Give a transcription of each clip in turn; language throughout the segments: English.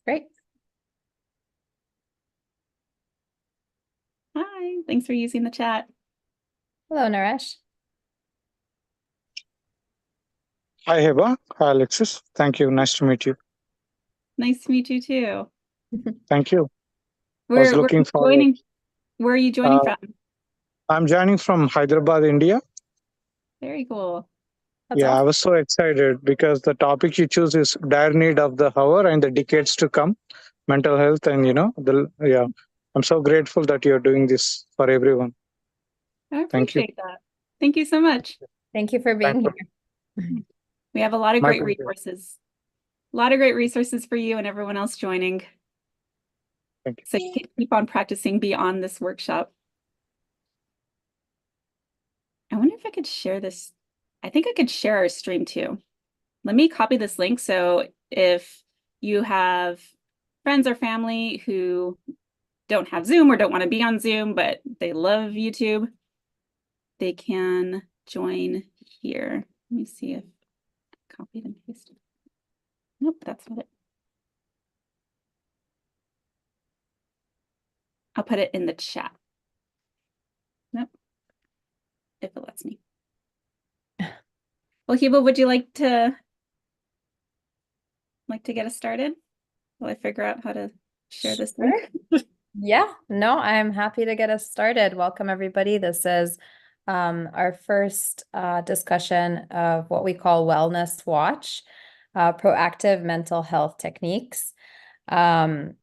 Great. Hi, thanks for using the chat. Hello, Naresh. Hi, Heba. Hi, Alexis. Thank you. Nice to meet you. Nice to meet you too. Thank you. I was Where looking are you forward. joining? Where are you joining from? I'm joining from Hyderabad, India. Very cool. That's I awesome. was so excited because the topic you choose is dire need of the hour and the decades to come, mental health, and I'm so grateful that you're doing this for everyone. I Thank you. appreciate that. Thank you so much. Thank you for being here. We have a lot of My great pleasure. resources. A lot of great resources for you and everyone else joining. Thank you. So you can keep on practicing beyond this workshop. I wonder if I could share this. I think I could share our stream too. Let me copy this link. So if you have friends or family who don't have Zoom or don't want to be on Zoom, but they love YouTube, they can join here. Let me see if I copied and pasted. Nope, that's not it. I'll put it in the chat. Nope, if it lets me. Well, Heba, would you like to get us started while I figure out how to share this link? Yeah, no, I'm happy to get us started. Welcome, everybody. This is our first discussion of what we call Wellness Watch, proactive mental health techniques. Dr.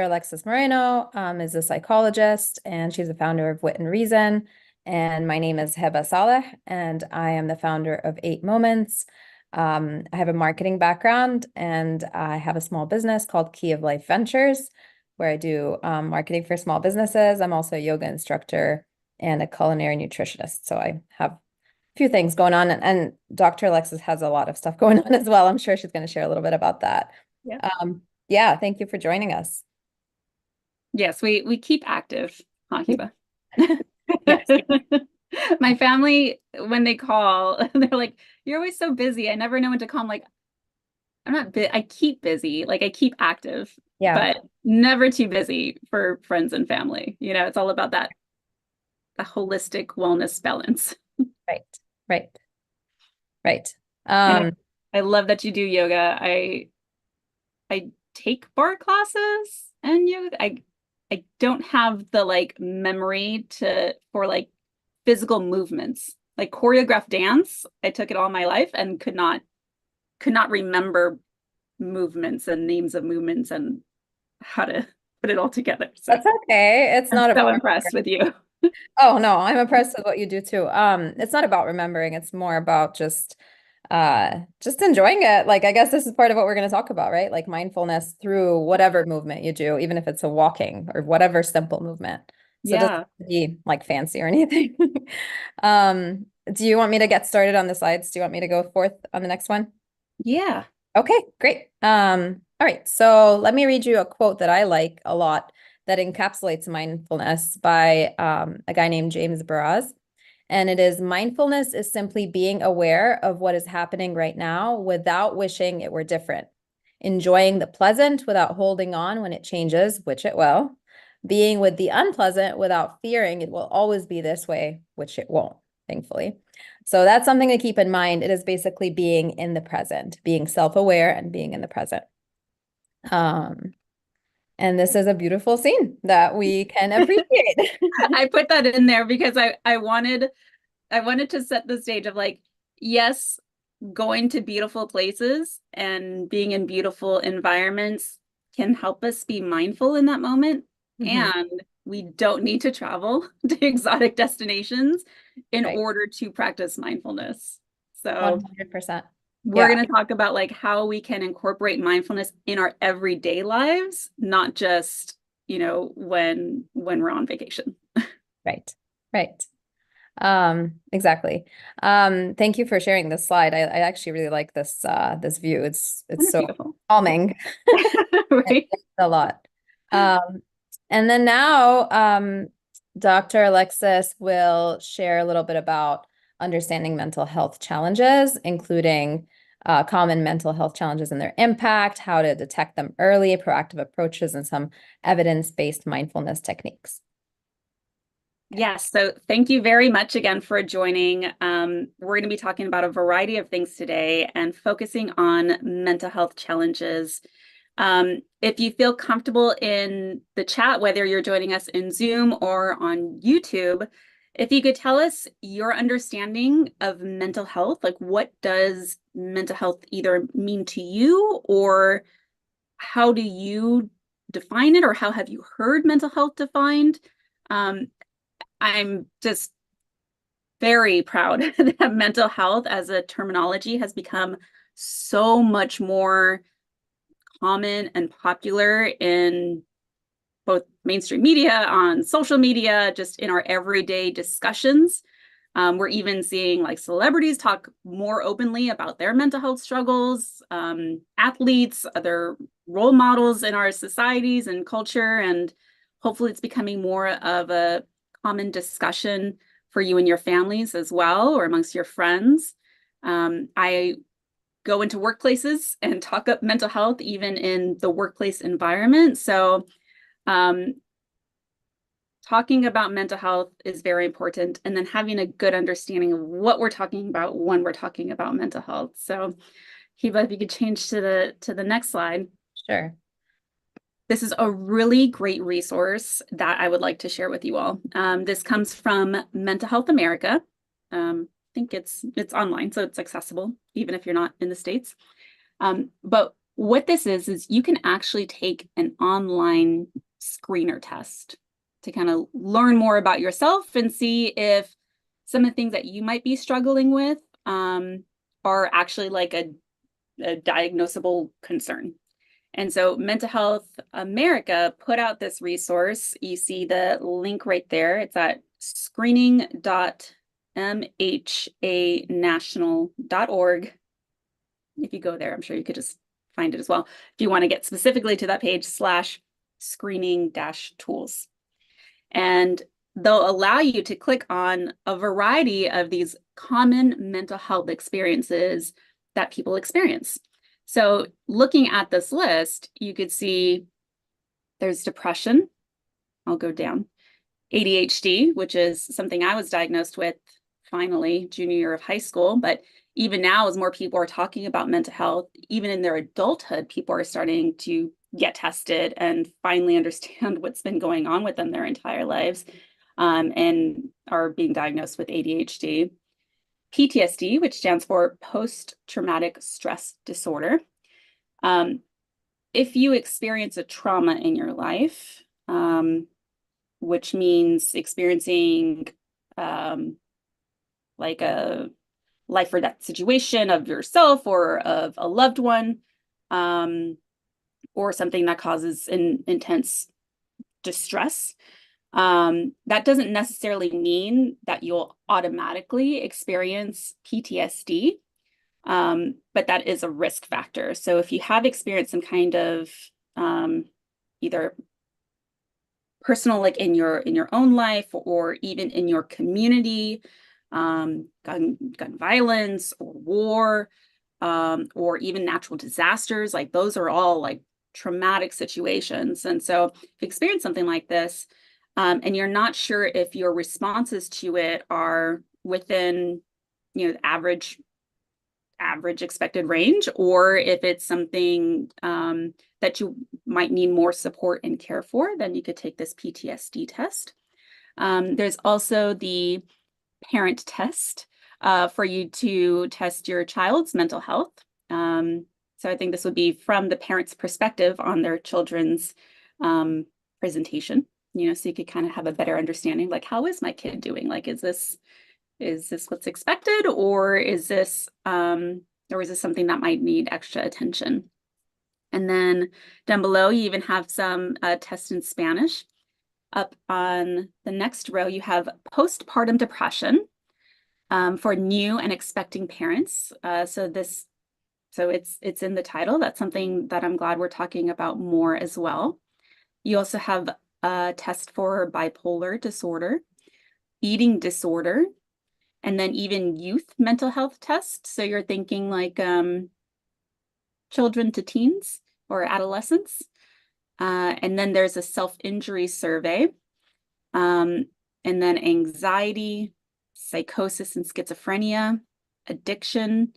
Alexis Moreno is a psychologist, and she's the founder of Wit Reason. And my name is Heba Saleh, and I am the founder of 8 Moments. I have a marketing background, and I have a small business called Key of Life Ventures, where I do marketing for small businesses. I'm also a yoga instructor and a culinary nutritionist. So I have a few things going on, and Dr. Alexis has a lot of stuff going on as well. I'm sure she's going to share a little bit about that. Yeah. Thank you for joining us. Yes, we keep active, huh, Heba? Yes. My family, when they call, they're like, "You're always so busy. I never know when to call." I'm like, I'm not I keep busy, like I keep active, but never too busy for friends and family. You know, it's all about that the holistic wellness balance. Right. I love that you do yoga. I take bar classes and yoga. I don't have the like memory for like physical movements. Like choreographed dance, I took it all my life and could not remember movements and names of movements and how to put it all together. So that's okay. It's not I'm so about impressed with you. Oh no, I'm impressed with what you do too. It's not about remembering, it's more about just enjoying it. Like I guess this is part of what we're going to talk about, right? Like mindfulness through whatever movement you do, even if it's a walking or whatever simple movement. So it doesn't have to be like fancy or anything. Do you want me to get started on the slides? Do you want me to go forth on the next one? Yeah. Okay, great. All right, so let me read you a quote that I like a lot that encapsulates mindfulness by a guy named James Baraz. And it is, mindfulness is simply being aware of what is happening right now without wishing it were different. Enjoying the pleasant without holding on when it changes, which it will. Being with the unpleasant without fearing it will always be this way, which it won't, thankfully. So that's something to keep in mind. It is basically being in the present, being self-aware and being in the present. And this is a beautiful scene that we can appreciate. I put that in there because I wanted to set the stage of like, yes, going to beautiful places and being in beautiful environments can help us be mindful in that moment. And we don't need to travel to exotic destinations in order to practice mindfulness. So 100%. We're going to talk about like how we can incorporate mindfulness in our everyday lives, not just, you know, when we're on vacation. Right. Exactly. Thank you for sharing this slide. I actually really like this this view. It's so beautiful. Calming. Right? A lot. And then now Dr. Alexis will share a little bit about understanding mental health challenges, including common mental health challenges and their impact, how to detect them early, proactive approaches, and some evidence-based mindfulness techniques. Yes, so thank you very much again for joining. We're going to be talking about a variety of things today and focusing on mental health challenges. If you feel comfortable in the chat, whether you're joining us in Zoom or on YouTube, if you could tell us your understanding of mental health, like what does mental health either mean to you, or how do you define it, or how have you heard mental health defined? I'm just very proud that mental health as a terminology has become so much more common and popular in both mainstream media, on social media, just in our everyday discussions. We're even seeing like celebrities talk more openly about their mental health struggles, athletes, other role models in our societies and culture, and hopefully it's becoming more of a common discussion for you and your families as well, or amongst your friends. I go into workplaces and talk up mental health, even in the workplace environment. So talking about mental health is very important, and then having a good understanding of what we're talking about when we're talking about mental health. So Heba, if you could change to the next slide. Sure. This is a really great resource that I would like to share with you all. This comes from Mental Health America. I think it's online, so it's accessible, even if you're not in the States. But what this is you can actually take an online screener test to kind of learn more about yourself and see if some of the things that you might be struggling with are actually like a diagnosable concern. And so Mental Health America put out this resource. You see the link right there. It's at screening.mhanational.org. If you go there, I'm sure you could just find it as well. If you want to get specifically to that page, /screening-tools. And they'll allow you to click on a variety of these common mental health experiences that people experience. So looking at this list, you could see there's depression. I'll go down. ADHD, which is something I was diagnosed with finally junior year of high school. But even now, as more people are talking about mental health, even in their adulthood, people are starting to get tested and finally understand what's been going on with them their entire lives, and are being diagnosed with ADHD. PTSD, which stands for post-traumatic stress disorder. If you experience a trauma in your life, which means experiencing like a life or death situation of yourself or of a loved one, or something that causes intense distress, that doesn't necessarily mean that you'll automatically experience PTSD, but that is a risk factor. So if you have experienced some kind of either personal, like in your own life, or even in your community, gun violence or war, or even natural disasters, like those are all like traumatic situations. And so if you experience something like this, and you're not sure if your responses to it are within, the average expected range, or if it's something that you might need more support and care for, then you could take this PTSD test. There's also the parent test for you to test your child's mental health. So I think this would be from the parent's perspective on their children's presentation, so you could kind of have a better understanding, like, how is my kid doing? Like, is this what's expected, or is this something that might need extra attention? And then down below, you even have some tests in Spanish. Up on the next row, you have postpartum depression for new and expecting parents. So it's in the title. That's something that I'm glad we're talking about more as well. You also have a test for bipolar disorder, eating disorder, and then even youth mental health tests. So you're thinking like children to teens or adolescents. And then there's a self-injury survey. And then anxiety, psychosis and schizophrenia, addiction.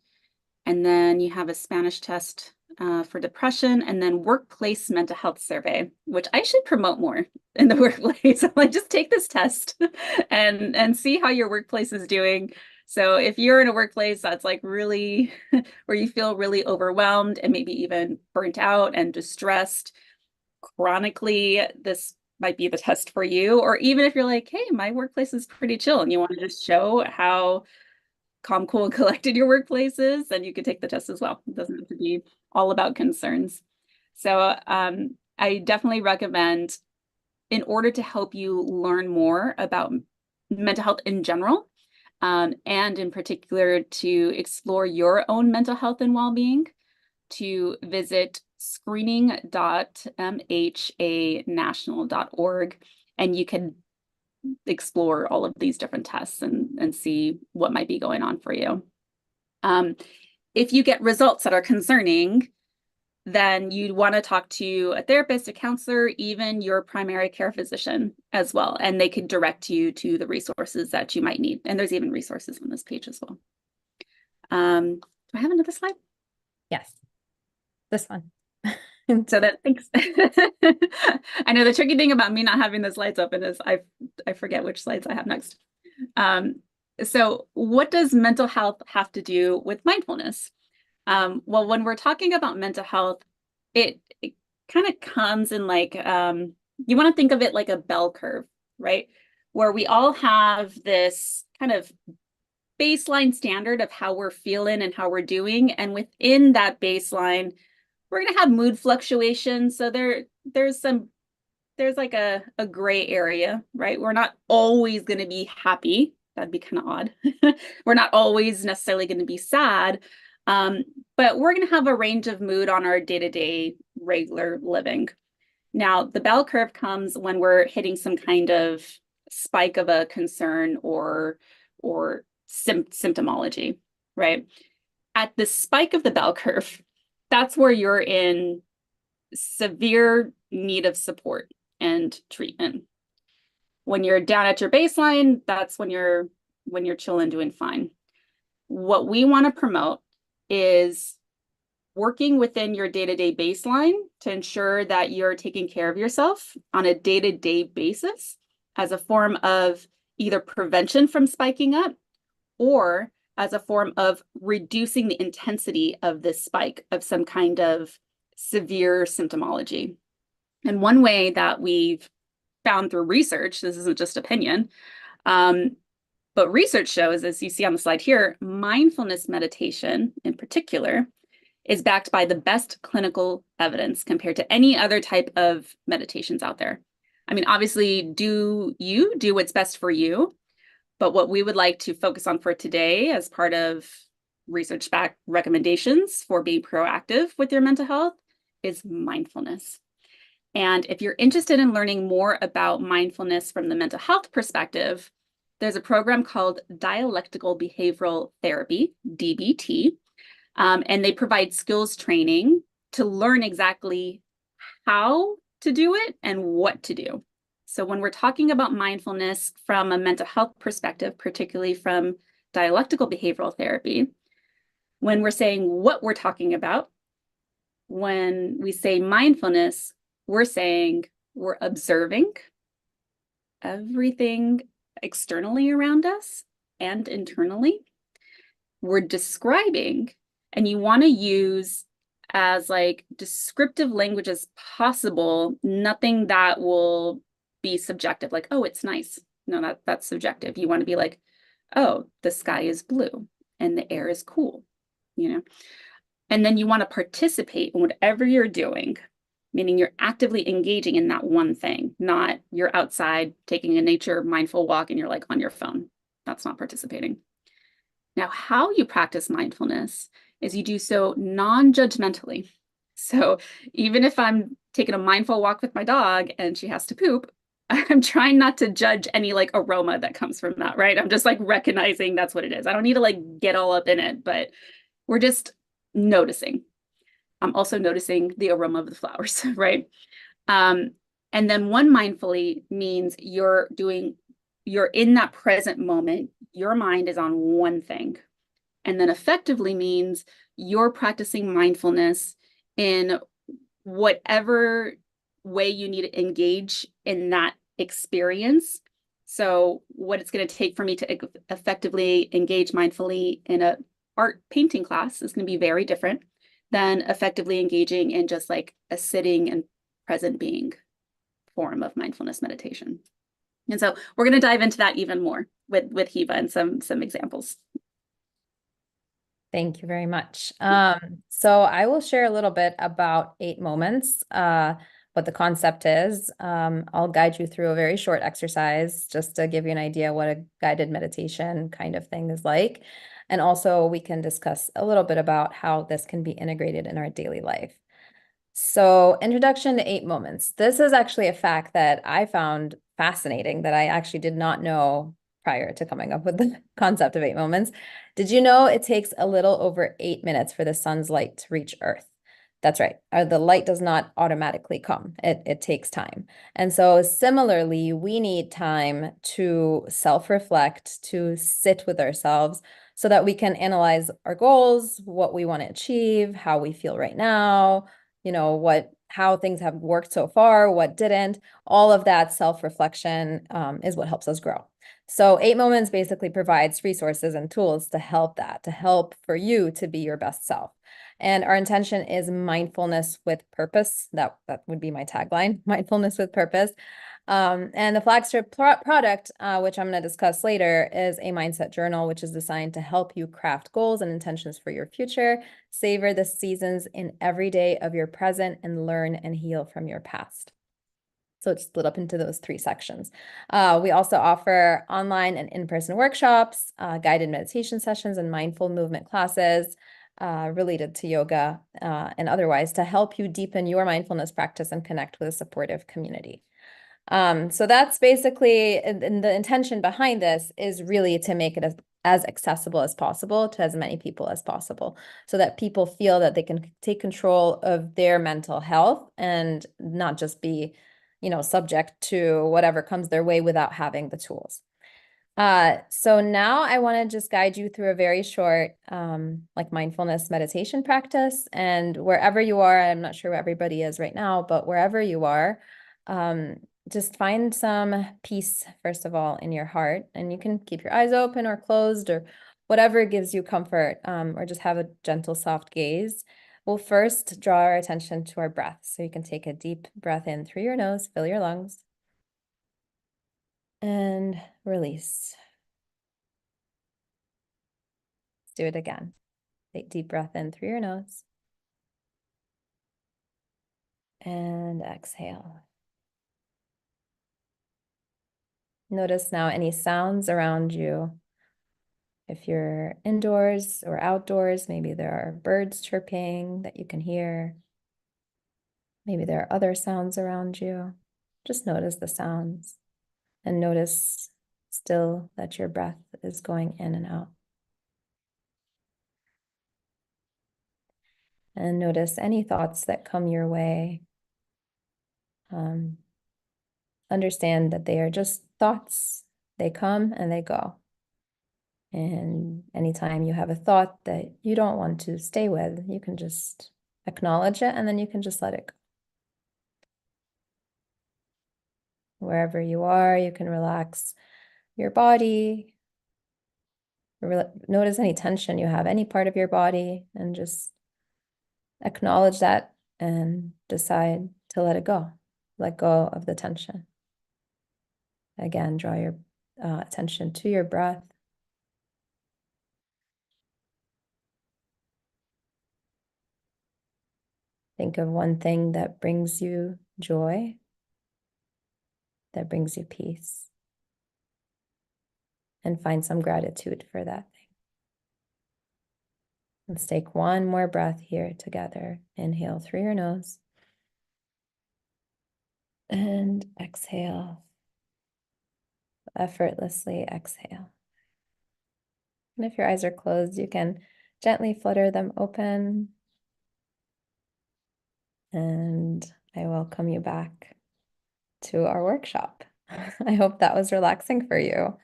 And then you have a Spanish test for depression, and then workplace mental health survey, which I should promote more in the workplace. Like, just take this test and see how your workplace is doing. So if you're in a workplace that's like really where you feel really overwhelmed and maybe even burnt out and distressed chronically, this might be the test for you. Or even if you're like, hey, my workplace is pretty chill and you want to just show how calm, cool, and collected your workplace is, then you could take the test as well. It doesn't have to be all about concerns. So I definitely recommend, in order to help you learn more about mental health in general, and in particular to explore your own mental health and well-being, to visit screening.mhanational.org, and you can explore all of these different tests and see what might be going on for you. If you get results that are concerning, then you'd want to talk to a therapist, a counselor, even your primary care physician as well. And they could direct you to the resources that you might need. And there's even resources on this page as well. Do I have another slide? Yes, this one. So that, thanks. I know the tricky thing about me not having the slides open is I forget which slides I have next. So what does mental health have to do with mindfulness? Well, when we're talking about mental health, it kind of comes in like, you want to think of it like a bell curve, right? Where we all have this kind of baseline standard of how we're feeling and how we're doing. And within that baseline, we're going to have mood fluctuations. So there's like a gray area, right? We're not always going to be happy. That'd be kind of odd. We're not always necessarily going to be sad. But we're going to have a range of mood on our day-to-day regular living. Now, the bell curve comes when we're hitting some kind of spike of a concern or symptomology, right? At the spike of the bell curve, that's where you're in severe need of support and treatment. When you're down at your baseline, that's when you're chilling, doing fine. What we want to promote is working within your day-to-day baseline to ensure that you're taking care of yourself on a day-to-day basis as a form of either prevention from spiking up or as a form of reducing the intensity of this spike of some kind of severe symptomology. And one way that we've found through research, this isn't just opinion, but research shows, as you see on the slide here, mindfulness meditation in particular is backed by the best clinical evidence compared to any other type of meditations out there. I mean, obviously, do what's best for you. But what we would like to focus on for today as part of research-backed recommendations for being proactive with your mental health is mindfulness. And if you're interested in learning more about mindfulness from the mental health perspective, there's a program called Dialectical Behavioral Therapy, DBT, and they provide skills training to learn exactly how to do it and what to do. So when we're talking about mindfulness from a mental health perspective, particularly from dialectical behavioral therapy, when we're saying what we're talking about, when we say mindfulness, we're saying we're observing everything externally around us and internally. We're describing, and you want to use as like descriptive language as possible, nothing that will be subjective, like, oh, it's nice. No, that's subjective. You want to be like, oh, the sky is blue and the air is cool, you know? And then you want to participate in whatever you're doing, meaning you're actively engaging in that one thing, not you're outside taking a nature mindful walk and you're like on your phone. That's not participating. Now, how you practice mindfulness is you do so non-judgmentally. So even if I'm taking a mindful walk with my dog and she has to poop, I'm trying not to judge any like aroma that comes from that, right? I'm just like recognizing that's what it is. I don't need to like get all up in it, but we're just noticing. I'm also noticing the aroma of the flowers, right? And then one mindfully means you're in that present moment. Your mind is on one thing. And then effectively means you're practicing mindfulness in whatever way you need to engage in that experience. So what it's going to take for me to effectively engage mindfully in a art painting class is going to be very different than effectively engaging in just like a sitting and present being form of mindfulness meditation. And so we're going to dive into that even more with Heba and some examples. Thank you very much. So I will share a little bit about 8 moments, what the concept is. I'll guide you through a very short exercise just to give you an idea what a guided meditation kind of thing is like. And also we can discuss a little bit about how this can be integrated in our daily life. So, introduction to 8 moments. This is actually a fact that I found fascinating that I actually did not know prior to coming up with the concept of 8 moments. Did you know it takes a little over 8 minutes for the sun's light to reach Earth? That's right. The light does not automatically come. It takes time. And so similarly, we need time to self-reflect, to sit with ourselves so that we can analyze our goals, what we want to achieve, how we feel right now, how things have worked so far, what didn't. All of that self-reflection is what helps us grow. So 8 moments basically provides resources and tools to help for you to be your best self. And our intention is mindfulness with purpose. That would be my tagline, mindfulness with purpose. And the flagship product, which I'm going to discuss later, is a mindset journal, which is designed to help you craft goals and intentions for your future, savor the seasons in every day of your present, and learn and heal from your past. So it's split up into those 3 sections. We also offer online and in-person workshops, guided meditation sessions, and mindful movement classes related to yoga and otherwise to help you deepen your mindfulness practice and connect with a supportive community. So that's basically, and the intention behind this is really to make it as accessible as possible to as many people as possible, so that people feel that they can take control of their mental health and not just be, subject to whatever comes their way without having the tools. So now I want to just guide you through a very short, like mindfulness meditation practice. And wherever you are, I'm not sure where everybody is right now, but wherever you are, just find some peace, first of all, in your heart. And you can keep your eyes open or closed or whatever gives you comfort, or just have a gentle, soft gaze. We'll first draw our attention to our breath. So you can take a deep breath in through your nose, fill your lungs, and release. Let's do it again. Take deep breath in through your nose. And exhale. Notice now any sounds around you. If you're indoors or outdoors, maybe there are birds chirping that you can hear. Maybe there are other sounds around you. Just notice the sounds and notice still that your breath is going in and out. And notice any thoughts that come your way. Understand that they are just thoughts. They come and they go. And anytime you have a thought that you don't want to stay with, you can just acknowledge it and then you can just let it go. Wherever you are, you can relax your body. Notice any tension you have, any part of your body, and just acknowledge that and decide to let it go. Let go of the tension. Again, draw your attention to your breath. Think of one thing that brings you joy, that brings you peace, and find some gratitude for that thing. Let's take one more breath here together. Inhale through your nose and exhale. Effortlessly exhale. And if your eyes are closed, you can gently flutter them open. and I welcome you back to our workshop. I hope that was relaxing for you.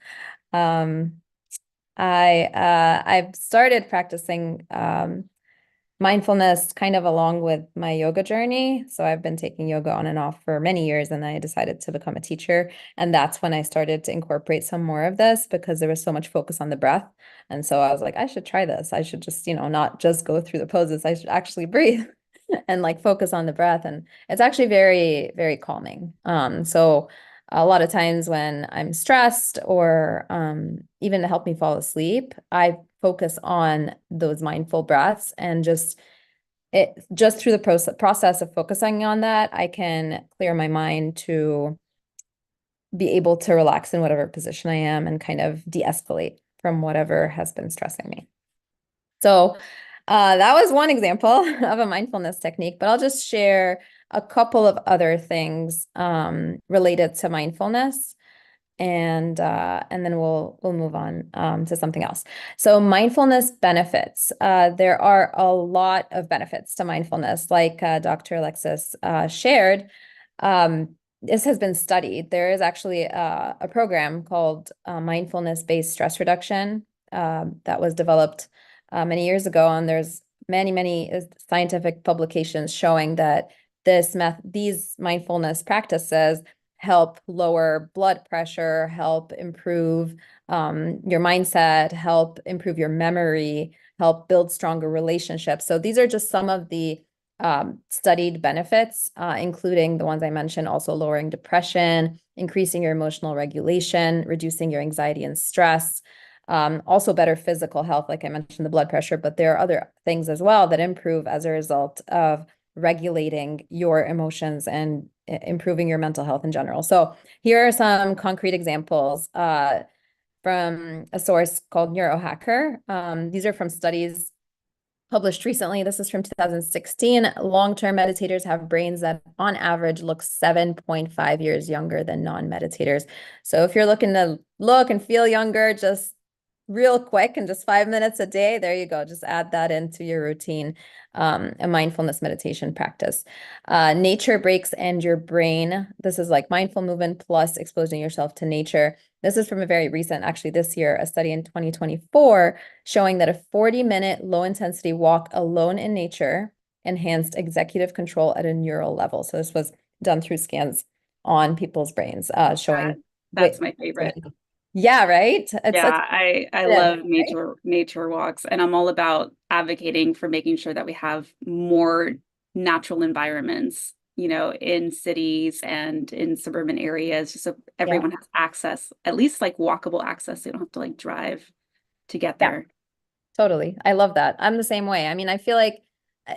I've started practicing mindfulness kind of along with my yoga journey. So I've been taking yoga on and off for many years, and I decided to become a teacher. And that's when I started to incorporate some more of this because there was so much focus on the breath. And so I was like, I should try this. I should just, not just go through the poses. I should actually breathe and like focus on the breath. And it's actually very, very calming. So a lot of times when I'm stressed or even to help me fall asleep, I focus on those mindful breaths and just through the process of focusing on that, I can clear my mind to be able to relax in whatever position I am and kind of de-escalate from whatever has been stressing me. So that was one example of a mindfulness technique, but I'll just share a couple of other things related to mindfulness, and then we'll move on to something else. So mindfulness benefits. There are a lot of benefits to mindfulness, like Dr. Alexis shared. This has been studied. There is actually a program called mindfulness-based stress reduction that was developed many years ago, and there's many scientific publications showing that these mindfulness practices help lower blood pressure, help improve your mindset, help improve your memory, help build stronger relationships. So these are just some of the studied benefits, including the ones I mentioned, also lowering depression, increasing your emotional regulation, reducing your anxiety and stress. Also better physical health, like I mentioned, the blood pressure, but there are other things as well that improve as a result of regulating your emotions and improving your mental health in general. So here are some concrete examples from a source called Neurohacker. These are from studies published recently. This is from 2016. Long-term meditators have brains that on average look 7.5 years younger than non-meditators. So if you're looking to look and feel younger, just real quick and just 5 minutes a day, there you go. Just add that into your routine, a mindfulness meditation practice. Nature breaks and your brain. This is like mindful movement plus exposing yourself to nature. This is from a very recent, actually this year, a study in 2024 showing that a 40-minute low-intensity walk alone in nature enhanced executive control at a neural level. So this was done through scans on people's brains, showing that's my favorite. Yeah, right? I love nature walks, and I'm all about advocating for making sure that we have more natural environments, in cities and in suburban areas, just so everyone has access, at least like walkable access. They don't have to like drive to get there. Totally. I love that. I'm the same way. I mean, I feel like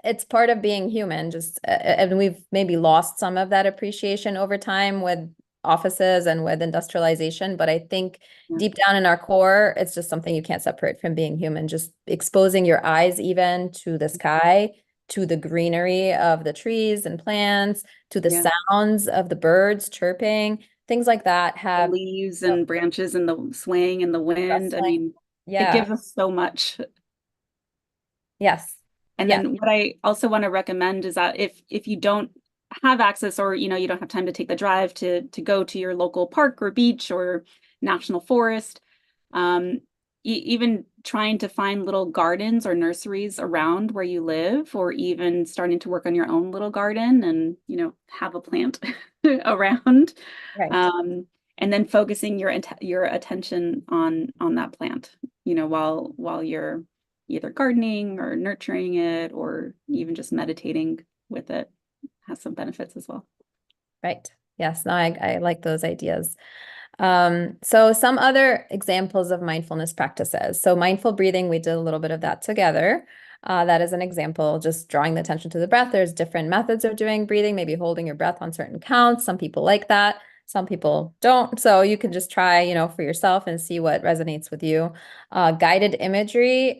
it's part of being human, just and we've maybe lost some of that appreciation over time with offices and with industrialization, but I think deep down in our core, it's just something you can't separate from being human. Just exposing your eyes even to the sky, to the greenery of the trees and plants, to the sounds of the birds chirping, things like that have the leaves and branches and the swaying in the wind. I mean, it gives us so much. Yes. And then what I also want to recommend is that if you don't have access, or you don't have time to take the drive to go to your local park or beach or national forest, even trying to find little gardens or nurseries around where you live, or even starting to work on your own little garden and have a plant around, and then focusing your attention on that plant, while you're either gardening or nurturing it, or even just meditating with it, has some benefits as well. Right. Yes. No, I like those ideas. So some other examples of mindfulness practices. So mindful breathing, we did a little bit of that together. That is an example, just drawing the attention to the breath. There's different methods of doing breathing, maybe holding your breath on certain counts. Some people like that. Some people don't. So you can just try, for yourself and see what resonates with you. Guided imagery,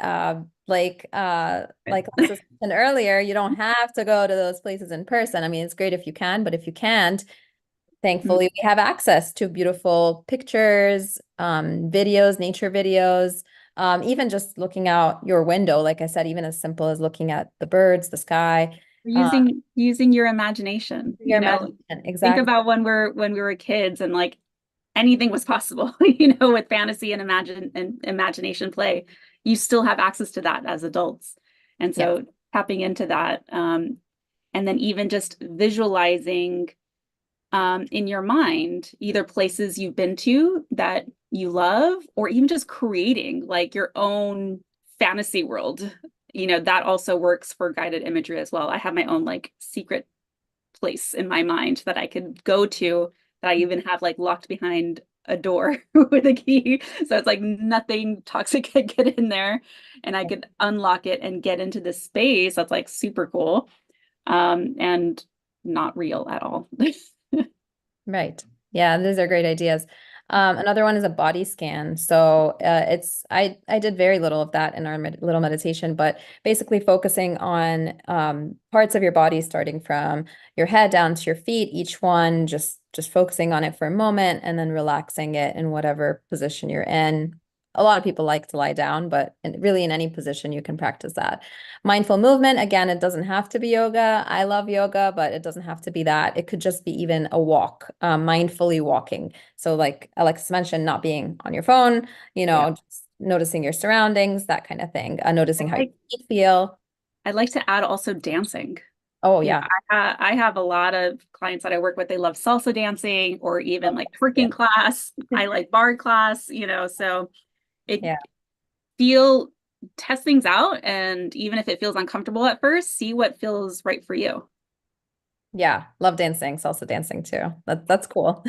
like Alexis mentioned earlier, you don't have to go to those places in person. I mean, it's great if you can, but if you can't, thankfully, we have access to beautiful pictures, videos, nature videos, even just looking out your window. Like I said, even as simple as looking at the birds, the sky, Using your imagination, your you know, imagination. think Exactly. about when we were kids and like anything was possible, you know, with fantasy and imagination play. You still have access to that as adults. And Yeah. so tapping into that, and then even just visualizing in your mind, either places you've been to that you love, or even just creating like your own fantasy world. You know, that also works for guided imagery as well. I have my own like secret place in my mind that I could go to that I even have like locked behind a door with a key. So it's like nothing toxic can get in there and I could unlock it and get into this space that's like super cool and not real at all. Right. Yeah, these are great ideas. Another one is a body scan. So I did very little of that in our little meditation, but basically focusing on parts of your body, starting from your head down to your feet, each one just focusing on it for a moment and then relaxing it in whatever position you're in. A lot of people like to lie down, but really in any position you can practice that. Mindful movement, again, it doesn't have to be yoga. I love yoga, but it doesn't have to be that. It could just be even a walk, mindfully walking. So like Alexis mentioned, not being on your phone, Yeah. just noticing your surroundings, that kind of thing. Noticing how like, you feel. I'd like to add also dancing. Oh, You know, yeah. I have a lot of clients that I work with. They love salsa dancing or even like Yeah. twerking class. I like bar class, you know, so it Yeah. feel test things out. And even if it feels uncomfortable at first, see what feels right for you. Yeah, love dancing, salsa dancing too. That's cool.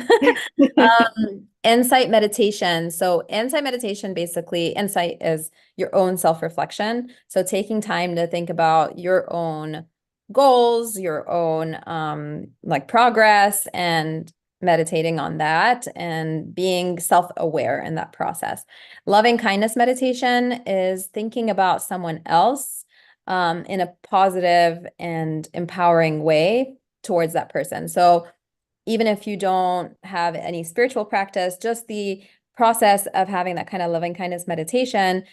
Insight meditation. So insight meditation, basically, insight is your own self-reflection. So taking time to think about your own goals, your own like progress and meditating on that and being self-aware in that process. Loving kindness meditation is thinking about someone else in a positive and empowering way towards that person. So even if you don't have any spiritual practice, just the process of having that kind of loving kindness meditation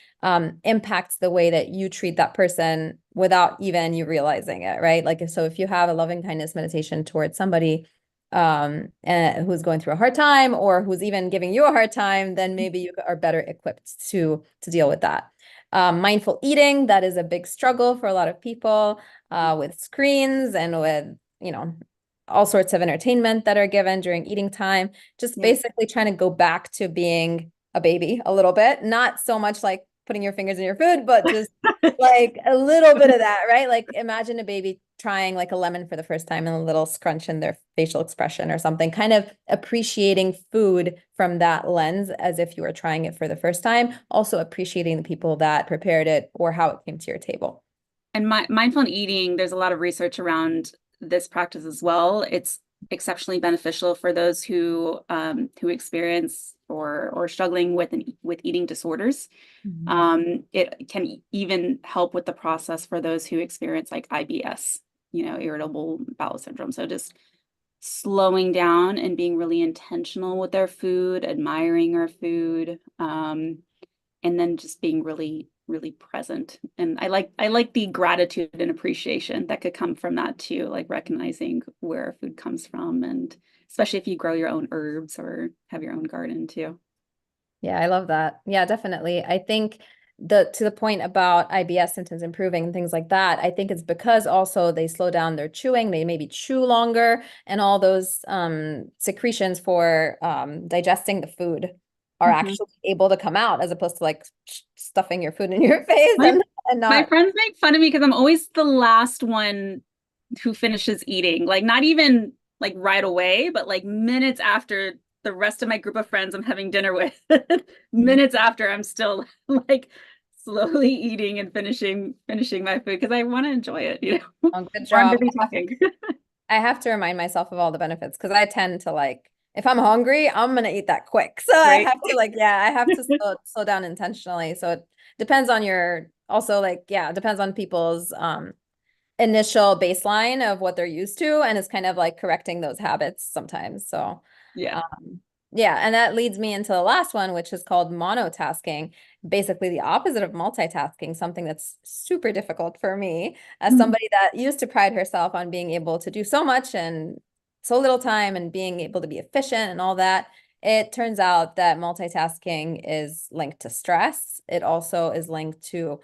impacts the way that you treat that person without even you realizing it, right? Like, so if you have a loving kindness meditation towards somebody who's going through a hard time or who's even giving you a hard time, then maybe you are better equipped to deal with that. Mindful eating, that is a big struggle for a lot of people with screens and with, all sorts of entertainment that are given during eating time. Just Yeah. basically trying to go back to being a baby a little bit, not so much like putting your fingers in your food, but just like a little bit of that, right? Like imagine a baby trying like a lemon for the first time and a little scrunch in their facial expression or something, kind of appreciating food from that lens as if you were trying it for the first time, also appreciating the people that prepared it or how it came to your table. And mindful eating, there's a lot of research around this practice as well. It's exceptionally beneficial for those who experience or struggling with eating disorders. It can even help with the process for those who experience like IBS, you know, irritable bowel syndrome. So just slowing down and being really intentional with their food, admiring our food, and then just being really really present. And I like the gratitude and appreciation that could come from that too, like recognizing where our food comes from, and especially if you grow your own herbs or have your own garden too. Yeah, I love that. Yeah, definitely. I think to the point about IBS symptoms improving and things like that, I think it's because also they slow down their chewing, they maybe chew longer, and all those secretions for digesting the food are Mhm. actually able to come out as opposed to like stuffing your food in your face My and my not. friends make fun of me because I'm always the last one who finishes eating. Like not even like right away, but like minutes after the rest of my group of friends I'm having dinner with. Minutes after I'm still like slowly eating and finishing my food because I want to enjoy it, you know. Oh, good Or I'm job. busy talking. I have to remind myself of all the benefits because I tend to like, if I'm hungry, I'm gonna eat that quick. So I Right. have to like, yeah, I have to slow down intentionally. So it depends on your also like, yeah, it depends on people's initial baseline of what they're used to, and it's kind of like correcting those habits sometimes. So Yeah. um Yeah, and that leads me into the last one, which is called monotasking, basically the opposite of multitasking, something that's super difficult for me as somebody that used to pride herself on being able to do so much and so little time and being able to be efficient and all that. It turns out that multitasking is linked to stress. It also is linked to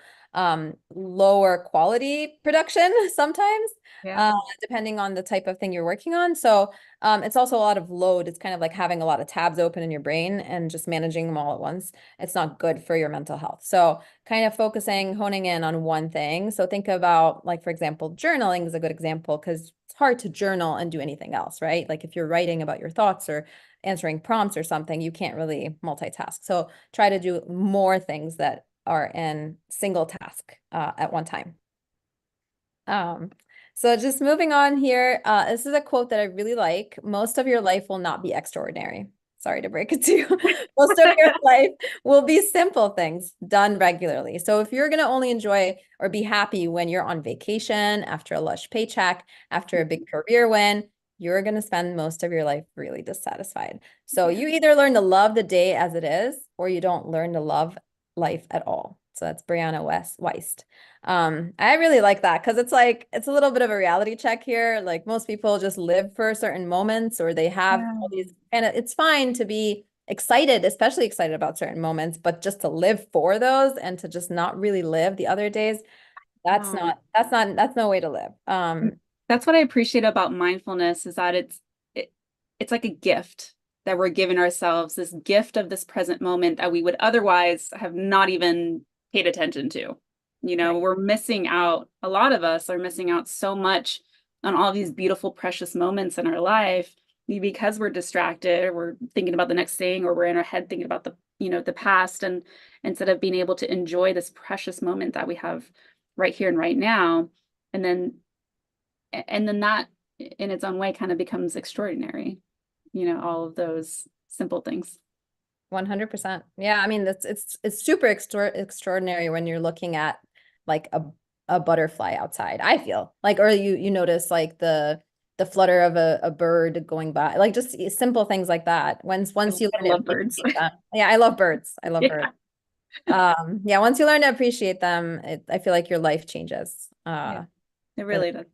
lower quality production sometimes, Yeah. depending on the type of thing you're working on. So it's also a lot of load. It's kind of like having a lot of tabs open in your brain and just managing them all at once. It's not good for your mental health. So kind of focusing, honing in on one thing. So think about, like, for example, journaling is a good example because it's hard to journal and do anything else, right? Like if you're writing about your thoughts or answering prompts or something, you can't really multitask. So try to do more things that are in single task at one time. So just moving on here, this is a quote that I really like. Most of your life will not be extraordinary. Sorry to break it to you. Most of your life will be simple things done regularly. So if you're going to only enjoy or be happy when you're on vacation, after a lush paycheck, after a big career win, you're going to spend most of your life really dissatisfied. So you either learn to love the day as it is, or you don't learn to love life at all. So that's Brianna Weist. I really like that because it's like it's a little bit of a reality check here. Like most people just live for certain moments or they have all these, and it's fine to be excited, especially excited about certain moments, but just to live for those and to just not really live the other days, that's Oh. that's no way to live. That's what I appreciate about mindfulness is that it's like a gift that we're giving ourselves, this gift of this present moment that we would otherwise have not even paid attention to. You know, Right. we're missing out, a lot of us are missing out so much on all these beautiful, precious moments in our life because we're distracted, or we're thinking about the next thing, or we're in our head thinking about the past, and instead of being able to enjoy this precious moment that we have right here and right now, and then that in its own way kind of becomes extraordinary, all of those simple things. 100%. Yeah, I mean it's super extraordinary when you're looking at like a butterfly outside. I feel like, or you notice like the flutter of a bird going by, like just simple things like that. Once you I learn to love birds. appreciate them. Yeah, I love birds. I love birds. Yeah, once you learn to appreciate them, I feel like your life changes. Yeah, it really does.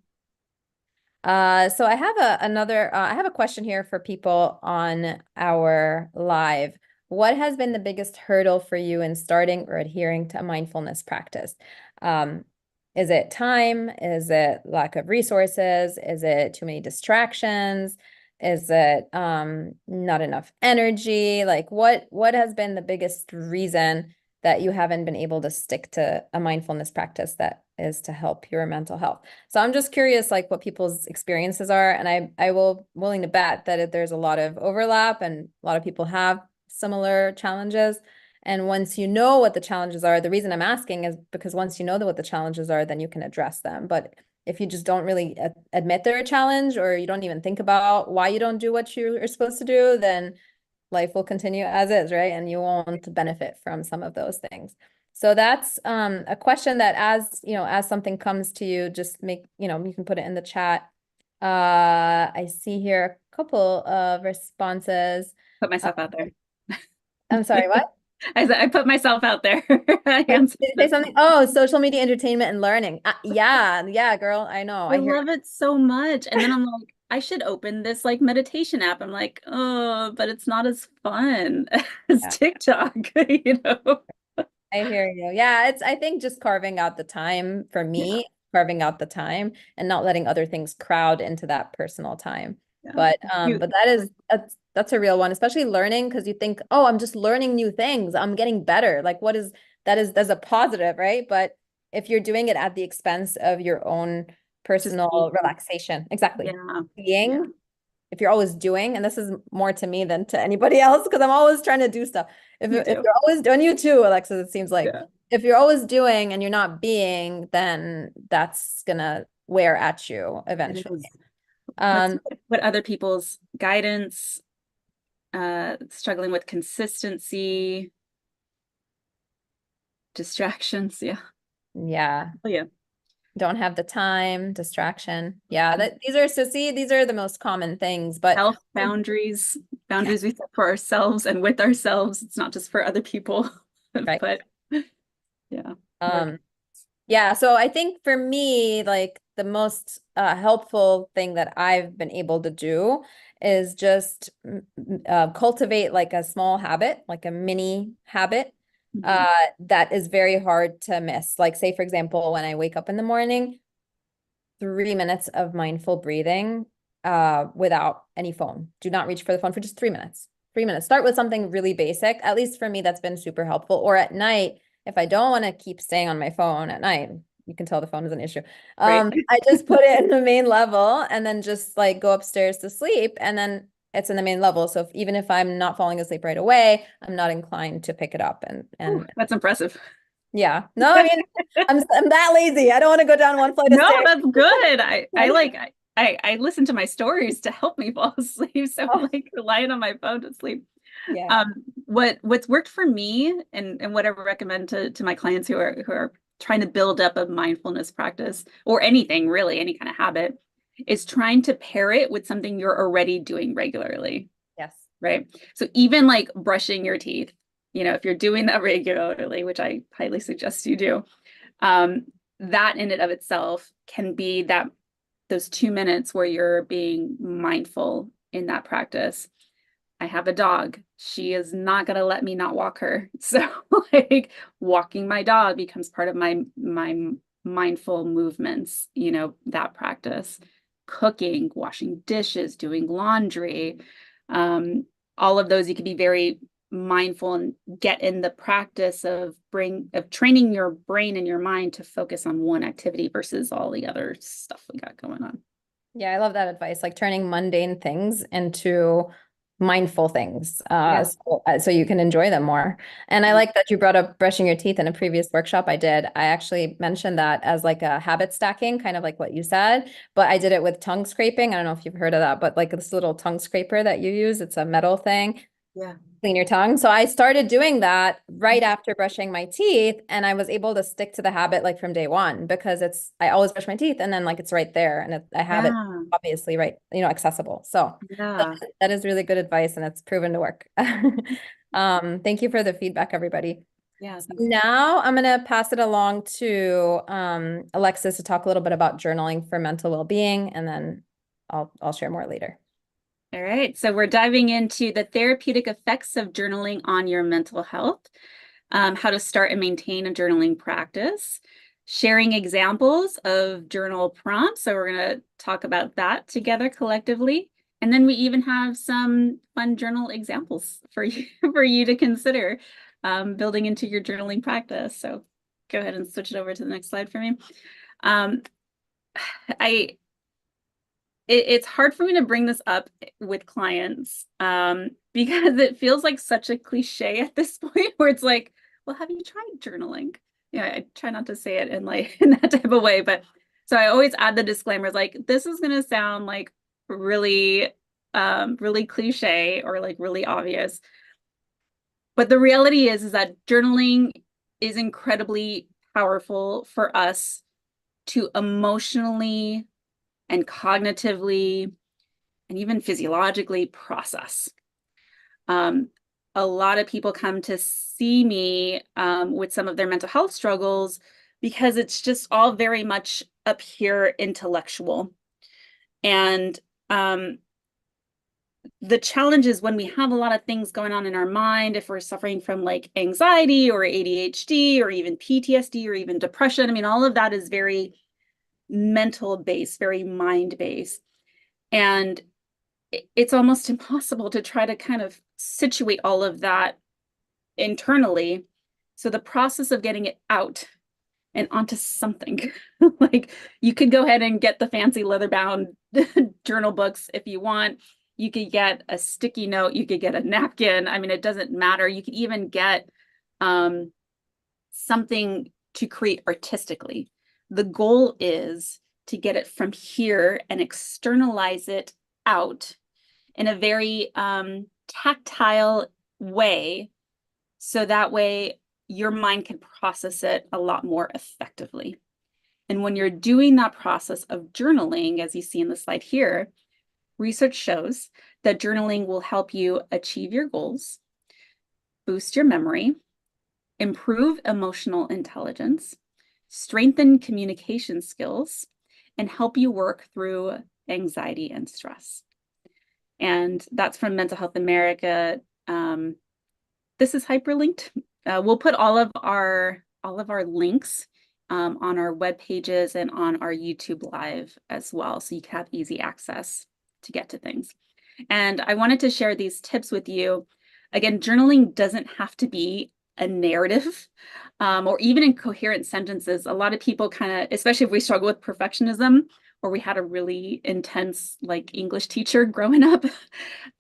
So I have I have a question here for people on our live. What has been the biggest hurdle for you in starting or adhering to a mindfulness practice? Is it time? Is it lack of resources? Is it too many distractions? Is it not enough energy? Like what has been the biggest reason that you haven't been able to stick to a mindfulness practice that is to help your mental health? So I'm just curious, like what people's experiences are, and I will willing to bet that there's a lot of overlap and a lot of people have similar challenges. And once you know what the challenges are, the reason I'm asking is because once you know what the challenges are, then you can address them. But if you just don't really admit they're a challenge, or you don't even think about why you don't do what you are supposed to do, then life will continue as is, right? And you won't benefit from some of those things. So that's a question that as something comes to you, just you can put it in the chat. I see here a couple of responses. Put myself out there. I'm sorry, what? I put myself out there. I Did you say something? Oh, social media entertainment and learning. Yeah, girl, I know. I I hear love it so much. And then I'm like, I should open this like meditation app. I'm like, oh, but it's not as fun as yeah. TikTok, you know? I hear you. Yeah, I think just carving out the time for Yeah, me, carving out the time and not letting other things crowd into that personal time. yeah. But that's a real one, especially learning, because you think, oh, I'm just learning new things. I'm getting better. Like that's a positive, right? But if you're doing it at the expense of your own Just being, personal relaxation, exactly. yeah, yeah, Being if you're always doing, and this is more to me than to anybody else, because I'm always trying to do stuff. me If too. you're always doing, you too, Alexis, it seems like Yeah. if you're always doing and you're not being, then that's gonna wear at you It eventually. is. Let's Um, put other people's guidance, struggling with consistency, distractions. Yeah. yeah. Oh, yeah. Don't have the time, distraction. Yeah, these are the most common things, but Health boundaries we set for ourselves and with ourselves. It's not just for other people, right. but yeah. Yeah, so I think for me, like the most helpful thing that I've been able to do is just cultivate like a small habit, like a mini habit that is very hard to miss. Like say, for example, when I wake up in the morning, 3 minutes of mindful breathing without any phone. Do not reach for the phone for just 3 minutes. 3 minutes. Start with something really basic. At least for me, that's been super helpful. Or at night, if I don't want to keep staying on my phone at night, you can tell the phone is an issue. Right. I just put it in the main level and then just like go upstairs to sleep. And then it's in the main level. So even if I'm not falling asleep right away, I'm not inclined to pick it up. Ooh, that's impressive. Yeah. No, I mean, I'm that lazy. I don't want to go down one flight of No, stairs. that's good. I listen to my stories to help me fall asleep. So I'm like relying on my phone to sleep. Yeah. What's worked for me and what I recommend to my clients who are trying to build up a mindfulness practice or anything really, any kind of habit, is trying to pair it with something you're already doing regularly. Yes. Right. So even like brushing your teeth, if you're doing that regularly, which I highly suggest you do, that in and of itself can be those 2 minutes where you're being mindful in that practice. I have a dog. She is not going to let me not walk her. So like walking my dog becomes part of my mindful movements, that practice. Cooking, washing dishes, doing laundry, all of those you can be very mindful and get in the practice of training your brain and your mind to focus on one activity versus all the other stuff we got going on. Yeah, I love that advice, like turning mundane things into mindful things so you can enjoy them more. And I like that you brought up brushing your teeth in a previous workshop I did. I actually mentioned that as like a habit stacking, kind of like what you said, but I did it with tongue scraping. I don't know if you've heard of that, but like this little tongue scraper that you use, it's a metal thing. Yeah. Clean your tongue. So I started doing that right after brushing my teeth, and I was able to stick to the habit like from day one because I always brush my teeth and then like it's right there and I have it obviously right, accessible. So that is really good advice and it's proven to work. Thank you for the feedback, everybody. Yeah. So now I'm going to pass it along to Alexis to talk a little bit about journaling for mental well-being, and then I'll share more later. All right, so we're diving into the therapeutic effects of journaling on your mental health, how to start and maintain a journaling practice, sharing examples of journal prompts. So we're going to talk about that together collectively. And then we even have some fun journal examples for you to consider building into your journaling practice. So go ahead and switch it over to the next slide for me. It's hard for me to bring this up with clients because it feels like such a cliche at this point where it's like, well, have you tried journaling? I try not to say it in that type of way, but so I always add the disclaimers like, this is going to sound like really, really cliche or like really obvious. But the reality is that journaling is incredibly powerful for us to emotionally and cognitively and even physiologically process. A lot of people come to see me with some of their mental health struggles because it's just all very much up here intellectual. And the challenge is when we have a lot of things going on in our mind, if we're suffering from like anxiety or ADHD or even PTSD or even depression, I mean, all of that is very mental based, very mind based. And it's almost impossible to try to kind of situate all of that internally. So the process of getting it out and onto something, like you could go ahead and get the fancy leather bound journal books if you want. You could get a sticky note, you could get a napkin. I mean, it doesn't matter. You could even get something to create artistically. The goal is to get it from here and externalize it out in a very tactile way, so that way your mind can process it a lot more effectively. And when you're doing that process of journaling, as you see in the slide here, research shows that journaling will help you achieve your goals, boost your memory, improve emotional intelligence, strengthen communication skills, and help you work through anxiety and stress. And that's from Mental Health America. This is hyperlinked. We'll put all of our links on our web pages and on our YouTube Live as well, so you can have easy access to get to things. And I wanted to share these tips with you. Again, journaling doesn't have to be a narrative or even in coherent sentences. A lot of people kind of, especially if we struggle with perfectionism, or we had a really intense like English teacher growing up,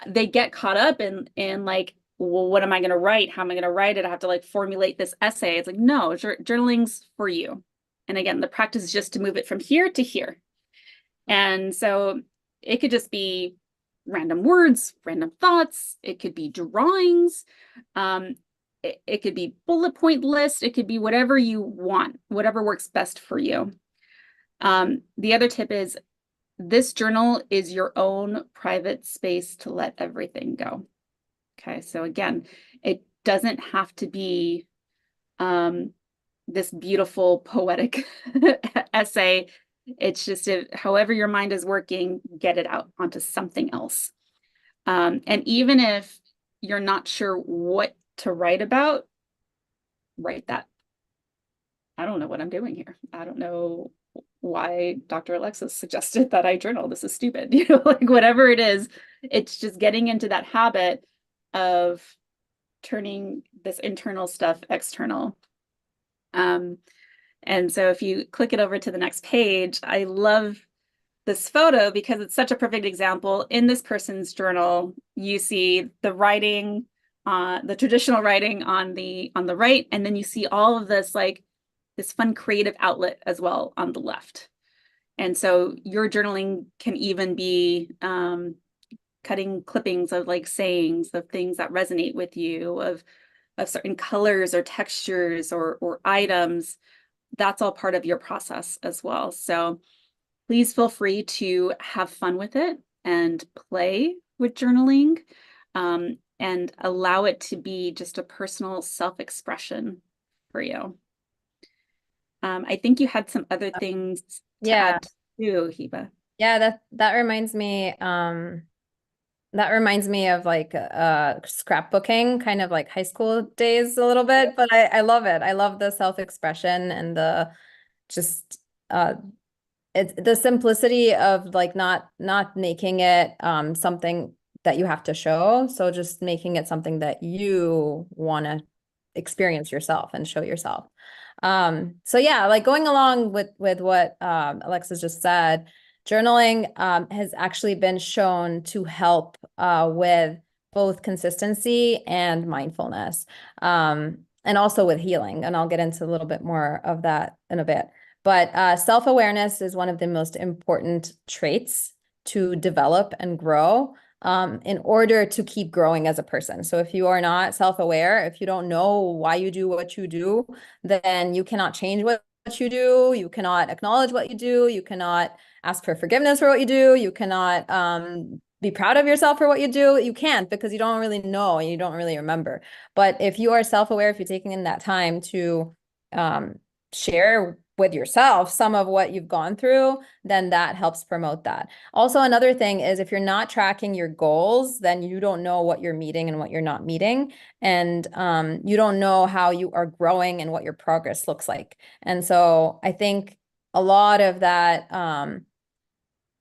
they get caught up in like, well, what am I going to write? How am I going to write it? I have to like formulate this essay. It's like, no, journaling's for you. And again, the practice is just to move it from here to here. And so it could just be random words, random thoughts. It could be drawings. It could be bullet point list. It could be whatever you want, whatever works best for you. The other tip is this journal is your own private space to let everything go. Okay, so again, it doesn't have to be this beautiful poetic essay. It's just however your mind is working, get it out onto something else. And even if you're not sure what to write about, write that. I don't know what I'm doing here. I don't know why Dr. Alexis suggested that I journal. This is stupid. You know, like whatever it is, it's just getting into that habit of turning this internal stuff external. And so if you click it over to the next page, I love this photo because it's such a perfect example. In this person's journal, you see the writing, the traditional writing on the right, and then you see all of this like this fun creative outlet as well on the left. And so your journaling can even be cutting clippings of like sayings, of things that resonate with you, of certain colors or textures or items. That's all part of your process as well. So please feel free to have fun with it and play with journaling and allow it to be just a personal self-expression for you. I think you had some other things to add too, Heba. Yeah, that reminds me of like scrapbooking, kind of like high school days a little bit, but I love it. I love the self-expression and the just it's the simplicity of like not making it something that you have to show. So just making it something that you want to experience yourself and show yourself. So yeah, like going along with what Alexis just said, journaling has actually been shown to help with both consistency and mindfulness, and also with healing. And I'll get into a little bit more of that in a bit. But self-awareness is one of the most important traits to develop and grow in order to keep growing as a person. So if you are not self-aware, if you don't know why you do what you do, then you cannot change what you do. You cannot acknowledge what you do. You cannot ask for forgiveness for what you do. You cannot be proud of yourself for what you do. You can't, because you don't really know and you don't really remember. But if you are self-aware, if you're taking in that time to share with yourself some of what you've gone through, then that helps promote that. Also, another thing is if you're not tracking your goals, then you don't know what you're meeting and what you're not meeting. And you don't know how you are growing and what your progress looks like. And so I think a lot of that,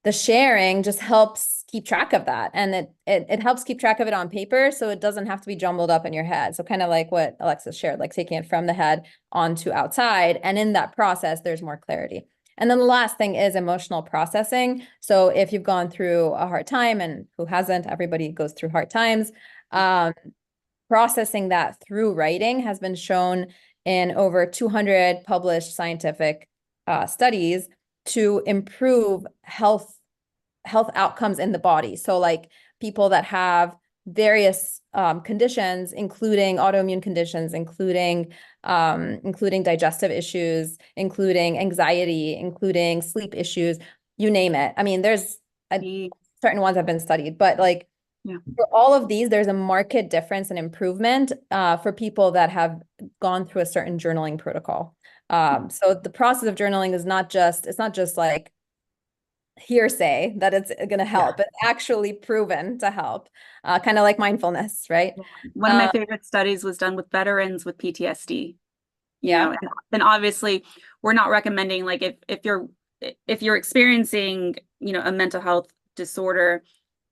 the sharing just helps keep track of that. And it helps keep track of it on paper, so it doesn't have to be jumbled up in your head. So kind of like what Alexis shared, like taking it from the head onto outside. And in that process, there's more clarity. And then the last thing is emotional processing. So if you've gone through a hard time, and who hasn't, everybody goes through hard times, processing that through writing has been shown in over 200 published scientific studies to improve health outcomes in the body. So like people that have various conditions, including autoimmune conditions, including digestive issues, including anxiety, including sleep issues, you name it. I mean, there's certain ones have been studied, but like for all of these, there's a marked difference and improvement for people that have gone through a certain journaling protocol. So the process of journaling is it's not just like hearsay that it's going to help. It's actually proven to help, kind of like mindfulness, right? One of my favorite studies was done with veterans with PTSD. You know, and obviously we're not recommending, like, if you're experiencing, you know, a mental health disorder,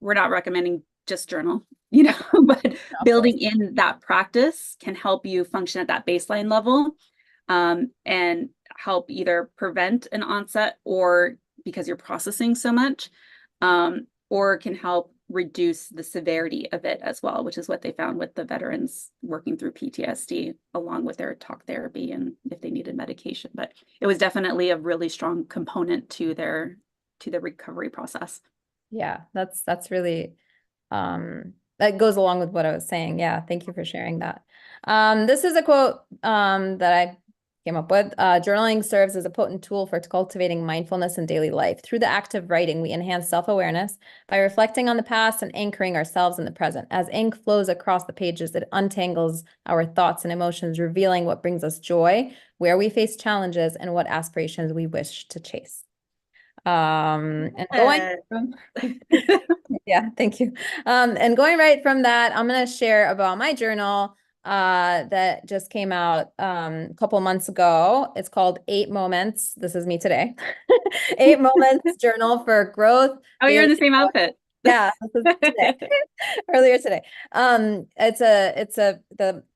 we're not recommending just journal, you know, but building in that practice can help you function at that baseline level, and help either prevent an onset, or because you're processing so much, or can help reduce the severity of it as well, which is what they found with the veterans working through PTSD, along with their talk therapy and if they needed medication. But it was definitely a really strong component to their recovery process. Yeah, that's really that goes along with what I was saying. Yeah, thank you for sharing that. This is a quote that I came up with. Journaling serves as a potent tool for cultivating mindfulness in daily life. Through the act of writing, we enhance self-awareness by reflecting on the past and anchoring ourselves in the present. As ink flows across the pages, it untangles our thoughts and emotions, revealing what brings us joy, where we face challenges, and what aspirations we wish to chase. And going from yeah, thank you. And going right from that, I'm going to share about my journal that just came out a couple months ago. It's called 8 Moments. This is me today. 8 Moments Journal for Growth. Oh, you're in the same outfit. Yeah, this is today. Earlier today. The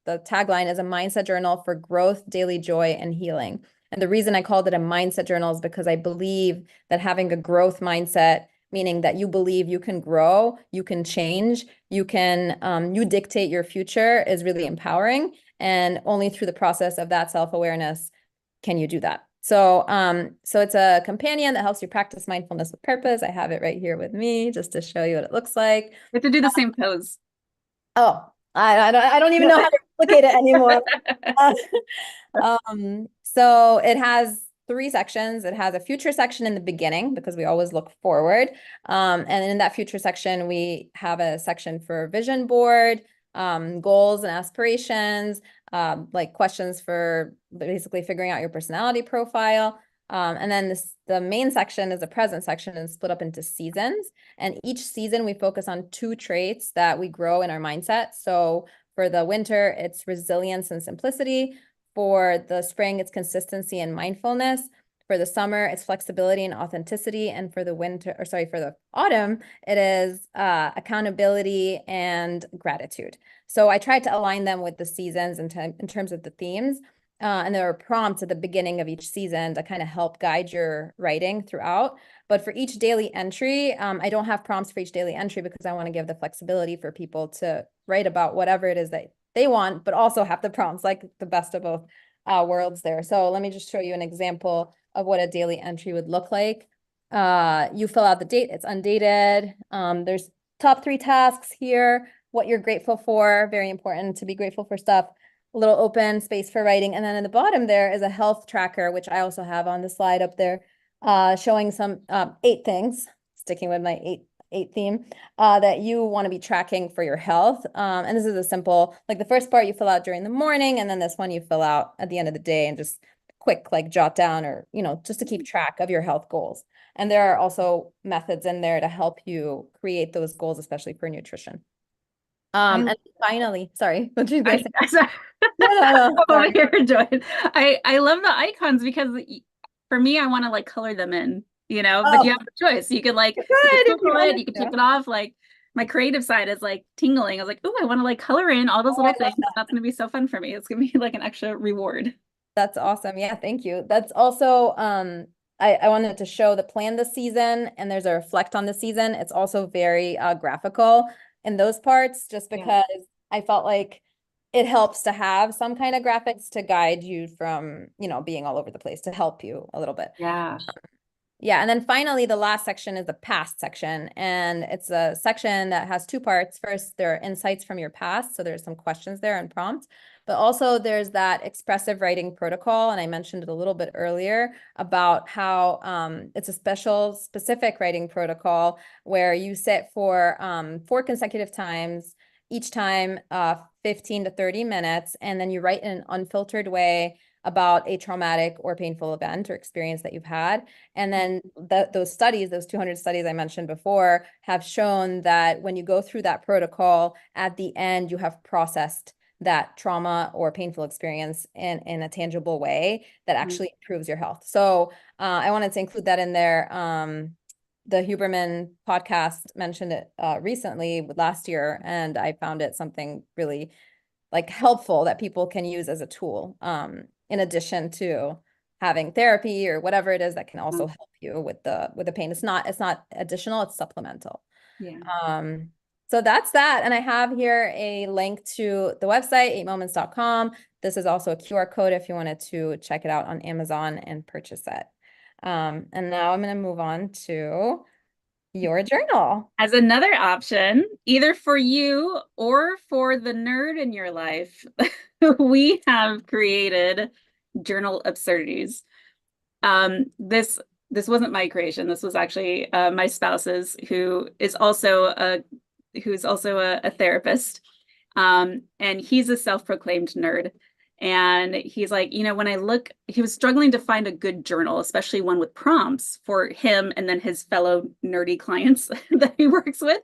tagline is a mindset journal for growth, daily joy, and healing. And the reason I called it a mindset journal is because I believe that having a growth mindset, meaning that you believe you can grow, you can change, you dictate your future, is really empowering. And only through the process of that self-awareness can you do that. So it's a companion that helps you practice mindfulness with purpose. I have it right here with me just to show you what it looks like. You have to do the same pose. Oh, I don't even know how to replicate it anymore. So it has 3 sections. It has a future section in the beginning because we always look forward. And in that future section, we have a section for vision board, goals and aspirations, like questions for basically figuring out your personality profile. And then the main section is a present section and split up into seasons. And each season we focus on 2 traits that we grow in our mindset. So for the winter, it's resilience and simplicity. For the spring, it's consistency and mindfulness. For the summer, it's flexibility and authenticity. And for the for the autumn, it is accountability and gratitude. So I tried to align them with the seasons in terms of the themes. And there are prompts at the beginning of each season to kind of help guide your writing throughout. But for each daily entry, I don't have prompts for each daily entry because I want to give the flexibility for people to write about whatever it is that they want, but also have the prompts, like the best of both worlds there. So let me just show you an example of what a daily entry would look like. You fill out the date, it's undated. There's top 3 tasks here, what you're grateful for, very important to be grateful for stuff, a little open space for writing. And then in the bottom there is a health tracker, which I also have on the slide up there, showing some 8 things, sticking with my 8 theme, that you want to be tracking for your health. And this is a simple, like the first part you fill out during the morning, and then this one you fill out at the end of the day and just quick, like jot down, or, you know, just to keep track of your health goals. And there are also methods in there to help you create those goals, especially for nutrition. And finally, sorry, what did you guys say? No, over here enjoying. I love the icons because for me, I want to like color them in, you know, but you have the choice. You could like you can take it off. Like my creative side is like tingling. I was like, oh, I want to like color in all those little things. That's gonna be so fun for me. It's gonna be like an extra reward. That's awesome. Yeah, thank you. That's also I wanted to show the plan this season, and there's a reflect on the season. It's also very graphical in those parts, just because I felt like it helps to have some kind of graphics to guide you from, you know, being all over the place, to help you a little bit. Yeah. Yeah, and then finally, the last section is the past section, and it's a section that has two parts. First, there are insights from your past, so there's some questions there and prompts, but also there's that expressive writing protocol, and I mentioned it a little bit earlier about how it's a specific writing protocol where you sit for 4 consecutive times, each time 15 to 30 minutes, and then you write in an unfiltered way about a traumatic or painful event or experience that you've had. And then those studies, those 200 studies I mentioned before, have shown that when you go through that protocol, at the end, you have processed that trauma or painful experience in a tangible way that actually improves your health. So I wanted to include that in there. The Huberman podcast mentioned it recently last year, and I found it something really like helpful that people can use as a tool, in addition to having therapy or whatever it is that can also help you with the pain. It's not additional, it's supplemental. Yeah. So that's that. And I have here a link to the website, 8moments.com. This is also a QR code if you wanted to check it out on Amazon and purchase it. And now I'm going to move on to your journal. As another option, either for you or for the nerd in your life, we have created journal absurdities. This wasn't my creation. This was actually my spouse's, who is also a therapist. And he's a self-proclaimed nerd. And he's like, when he was struggling to find a good journal, especially one with prompts for him and then his fellow nerdy clients that he works with.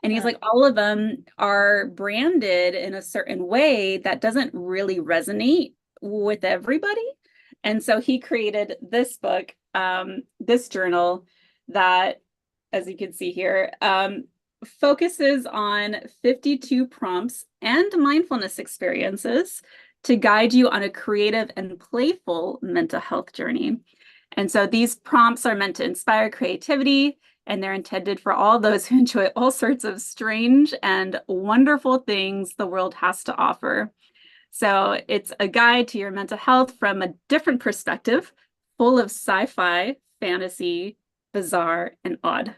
And he's like, all of them are branded in a certain way that doesn't really resonate with everybody. And so he created this book, this journal that, as you can see here, focuses on 52 prompts and mindfulness experiences to guide you on a creative and playful mental health journey. And so these prompts are meant to inspire creativity, and they're intended for all those who enjoy all sorts of strange and wonderful things the world has to offer. So it's a guide to your mental health from a different perspective, full of sci-fi, fantasy, bizarre, and odd.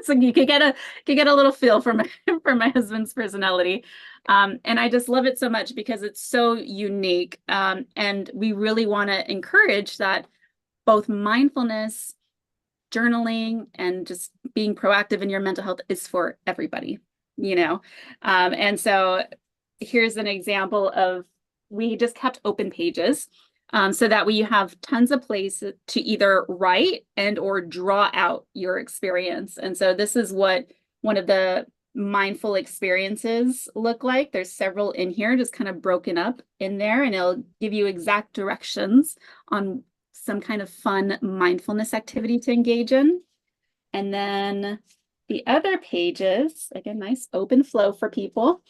So you could get a little feel for my husband's personality. And I just love it so much because it's so unique. And we really want to encourage that both mindfulness, journaling, and just being proactive in your mental health is for everybody, And so here's an example of, we just kept open pages. So that way you have tons of places to either write and or draw out your experience. And so this is what one of the mindful experiences look like. There's several in here, just kind of broken up in there, and it'll give you exact directions on some kind of fun mindfulness activity to engage in. And then the other pages, again, nice open flow for people.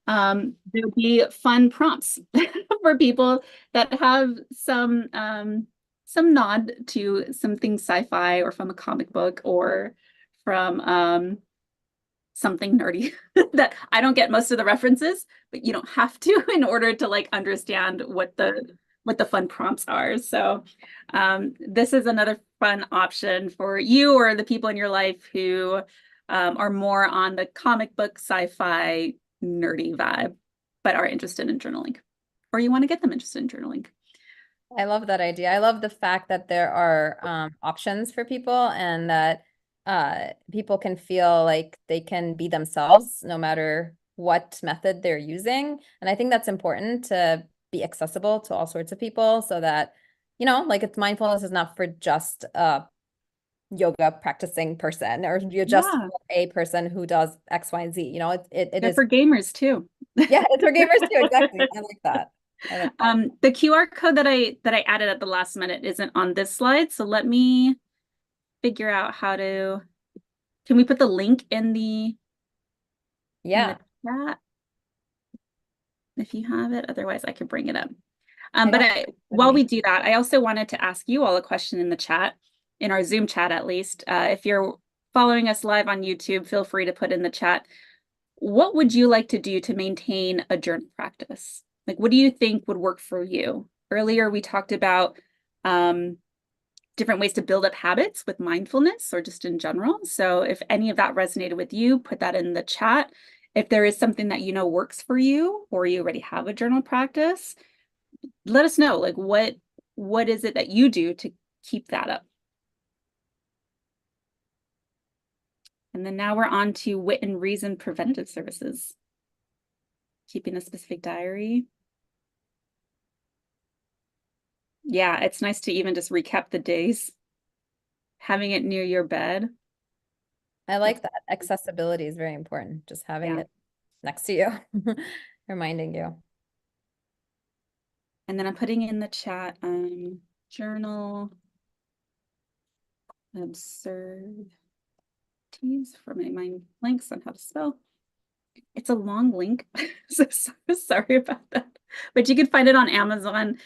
There'll be fun prompts for people that have some nod to something sci-fi or from a comic book or from something nerdy that I don't get most of the references, but you don't have to in order to understand what the fun prompts are. So this is another fun option for you or the people in your life who are more on the comic book sci-fi nerdy vibe, but are interested in journaling, or you want to get them interested in journaling. I love that idea. I love the fact that there are options for people, and that people can feel like they can be themselves no matter what method they're using. And I think that's important, to be accessible to all sorts of people, so that, it's mindfulness is not for just yoga practicing person, or you're just a person who does X, Y, and Z. It is for gamers too. Yeah, it's for gamers too. Exactly. I like that. The QR code that I added at the last minute isn't on this slide, so let me figure out how to. Can we put the link in the chat if you have it? Otherwise, I could bring it up. While we do that, I also wanted to ask you all a question in the chat, in our Zoom chat at least. If you're following us live on YouTube, feel free to put in the chat. What would you like to do to maintain a journal practice? What do you think would work for you? Earlier, we talked about different ways to build up habits with mindfulness or just in general. So if any of that resonated with you, put that in the chat. If there is something that you know works for you, or you already have a journal practice, let us know. Like what is it that you do to keep that up? And then now we're on to Wit and Reason preventative services. Keeping a specific diary. Yeah, it's nice to even just recap the days. Having it near your bed. I like that. Accessibility is very important. Just having Yeah. it next to you, reminding you. And then I'm putting in the chat journal absurdities for my mind blanks on how to spell. It's a long link, so sorry about that. But you can find it on Amazon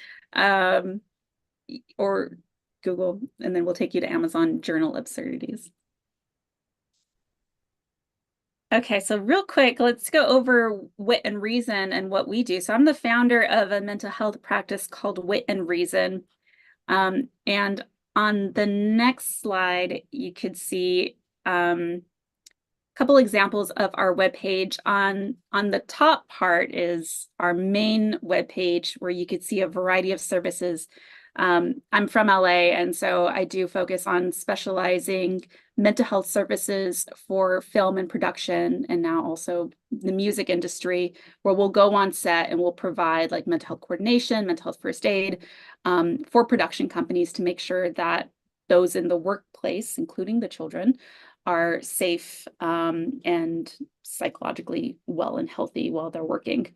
or Google, and then we'll take you to Amazon Journal Absurdities. Okay, so real quick, let's go over Wit and Reason and what we do. So I'm the founder of a mental health practice called Wit and Reason. And on the next slide, you could see a couple examples of our webpage. On the top part is our main webpage where you could see a variety of services. I'm from LA, and so I do focus on specializing mental health services for film and production, and now also the music industry, where we'll go on set and we'll provide like mental health coordination, mental health first aid for production companies to make sure that those in the workplace, including the children, are safe and psychologically well and healthy while they're working.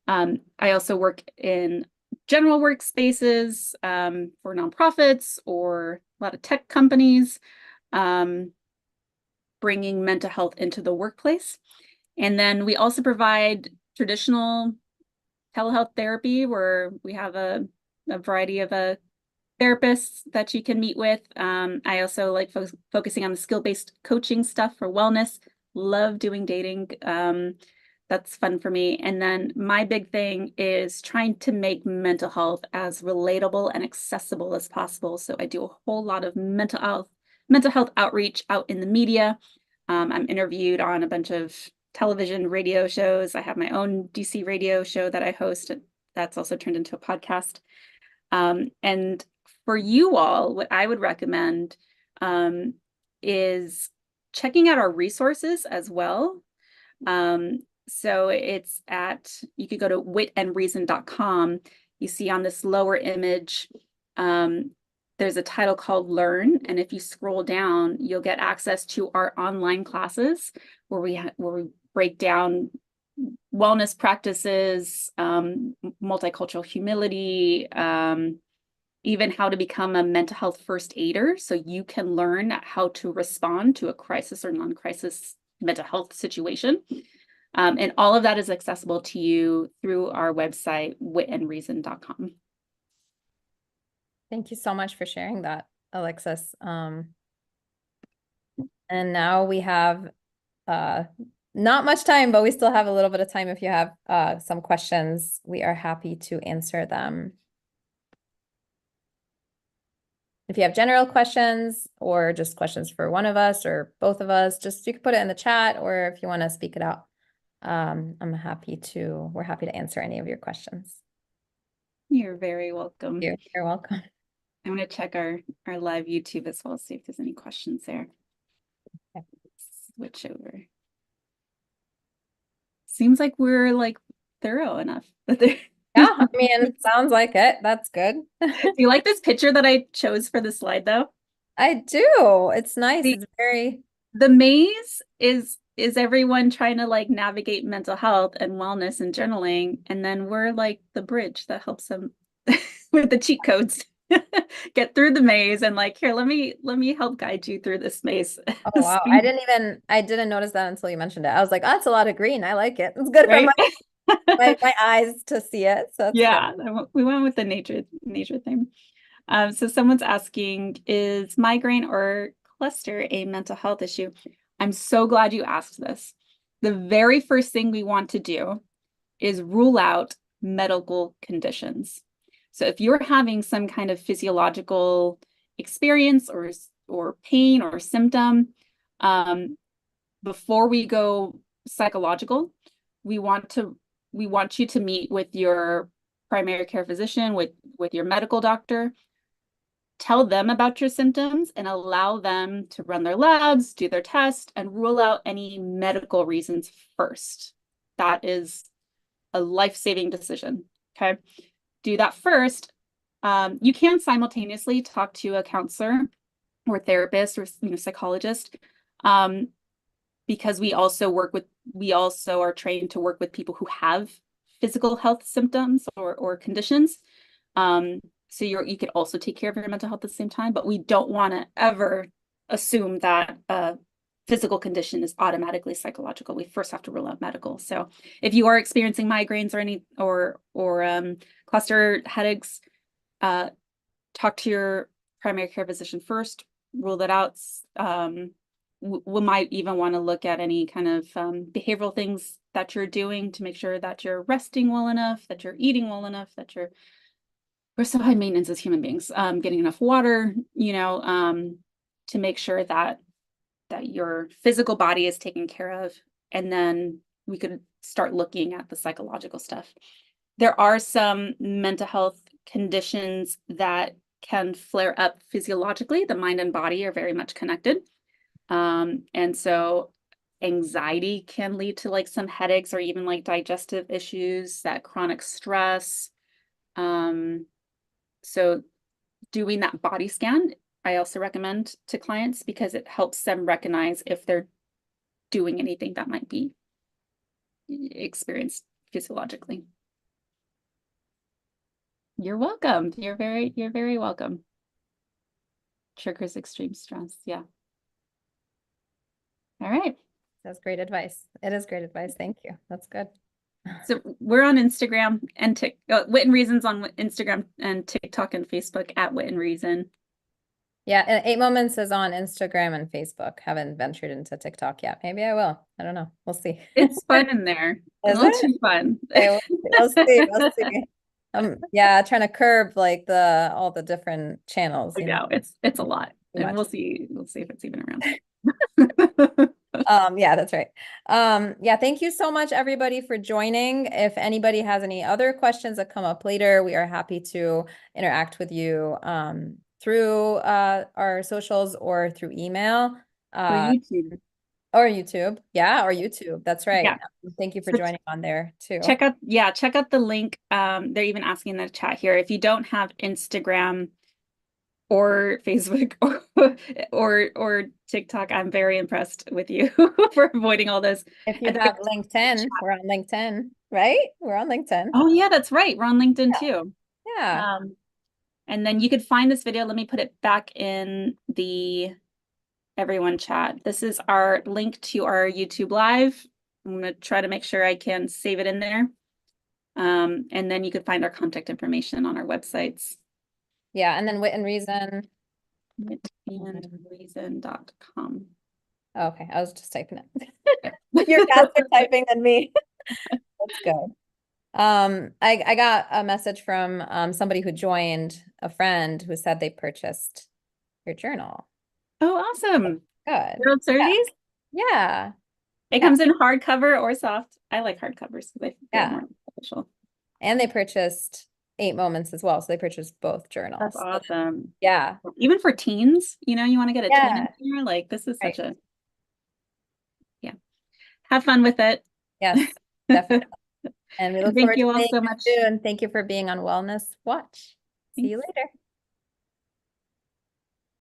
I also work in general workspaces for nonprofits or a lot of tech companies, bringing mental health into the workplace. And then we also provide traditional telehealth therapy, where we have a variety of therapists that you can meet with. I also like focusing on the skill-based coaching stuff for wellness. Love doing dating. That's fun for me. And then my big thing is trying to make mental health as relatable and accessible as possible. So I do a whole lot of mental health outreach out in the media. I'm interviewed on a bunch of television, radio shows. I have my own DC radio show that I host. That's also turned into a podcast. And for you all, what I would recommend is checking out our resources as well. So you could go to witandreason.com. You see on this lower image, there's a title called Learn. And if you scroll down, you'll get access to our online classes where we break down wellness practices, multicultural humility, even how to become a mental health first aider. So you can learn how to respond to a crisis or non-crisis mental health situation. And all of that is accessible to you through our website, witandreason.com. Thank you so much for sharing that, Alexis. And now we have not much time, but we still have a little bit of time. If you have some questions, we are happy to answer them. If you have general questions or just questions for one of us or both of us, you can put it in the chat, or if you want to speak it out, we're happy to answer any of your questions. You're very welcome. You're welcome. I'm going to check our live YouTube as well, see if there's any questions there. Okay. Switch over. Seems like we're like thorough enough. Yeah, I mean, it sounds like it. That's good. Do you like this picture that I chose for the slide though? I do. It's nice. The maze is everyone trying to like navigate mental health and wellness and journaling, and then we're like the bridge that helps them with the cheat codes get through the maze, and like, here, let me help guide you through this maze. Oh wow. I didn't notice that until you mentioned it. I was like, oh, that's a lot of green. I like it. It's good Right? for my eyes to see it. So yeah, we went with the nature thing. So someone's asking, is migraine or cluster a mental health issue? I'm so glad you asked this. The very first thing we want to do is rule out medical conditions. So if you're having some kind of physiological experience or pain or symptom, before we go psychological, we want you to meet with your primary care physician, with your medical doctor, tell them about your symptoms and allow them to run their labs, do their test, and rule out any medical reasons first. That is a life-saving decision, okay? Do that first. You can simultaneously talk to a counselor or therapist or psychologist, because we also are trained to work with people who have physical health symptoms or conditions. So you could also take care of your mental health at the same time, but we don't want to ever assume that a physical condition is automatically psychological. We first have to rule out medical. So if you are experiencing migraines or cluster headaches, talk to your primary care physician first, rule that out. We might even want to look at any kind of behavioral things that you're doing to make sure that you're resting well enough, that you're eating well enough, that we're so high maintenance as human beings, getting enough water, to make sure that your physical body is taken care of. And then we could start looking at the psychological stuff. There are some mental health conditions that can flare up physiologically. The mind and body are very much connected. And so anxiety can lead to like some headaches or even like digestive issues, that chronic stress. So doing that body scan, I also recommend to clients because it helps them recognize if they're doing anything that might be experienced physiologically. You're welcome. You're very welcome. Triggers extreme stress. Yeah. All right. That's great advice. It is great advice. Thank you. That's good. So we're on Instagram and Wit and Reason's on Instagram and TikTok and Facebook at Wit and Reason. Yeah, and 8 Moments is on Instagram and Facebook. Haven't ventured into TikTok yet. Maybe I will. I don't know. We'll see. It's fun in there. Is It's it? fun. Okay, we'll see. We'll see. Yeah, trying to curb like all the different channels. I know it's a lot, and we'll see if it's even around. Yeah, that's right. Yeah, thank you so much everybody for joining. If anybody has any other questions that come up later, we are happy to interact with you through our socials or through email. Or YouTube. Or YouTube. Yeah, or YouTube. That's right. Yeah. Thank you for joining on there too. Check out the link. They're even asking in the chat here. If you don't have Instagram or Facebook or TikTok, I'm very impressed with you for avoiding all this. If you have LinkedIn, we're on LinkedIn, right? We're on LinkedIn. Oh yeah, that's right. We're on LinkedIn too. Yeah. And then you could find this video. Let me put it back in the everyone chat. This is our link to our YouTube live. I'm going to try to make sure I can save it in there. And then you could find our contact information on our websites. Yeah, and then Wit and Reason. witandreason.com. Okay, I was just typing it. You're faster typing than me. That's good. I got a message from somebody who joined, a friend who said they purchased your journal. Oh, awesome. Good. You're Absurdities? Yeah. It comes in hardcover or soft. I like hardcovers because they're more official. And they purchased 8 Moments as well. So they purchased both journals. That's awesome. Yeah. Even for teens, you want to get a teen in here. Like this is such a, have fun with it. Yes, definitely. And we look forward to seeing you all so much soon. Thank you for being on Wellness Watch. See you later.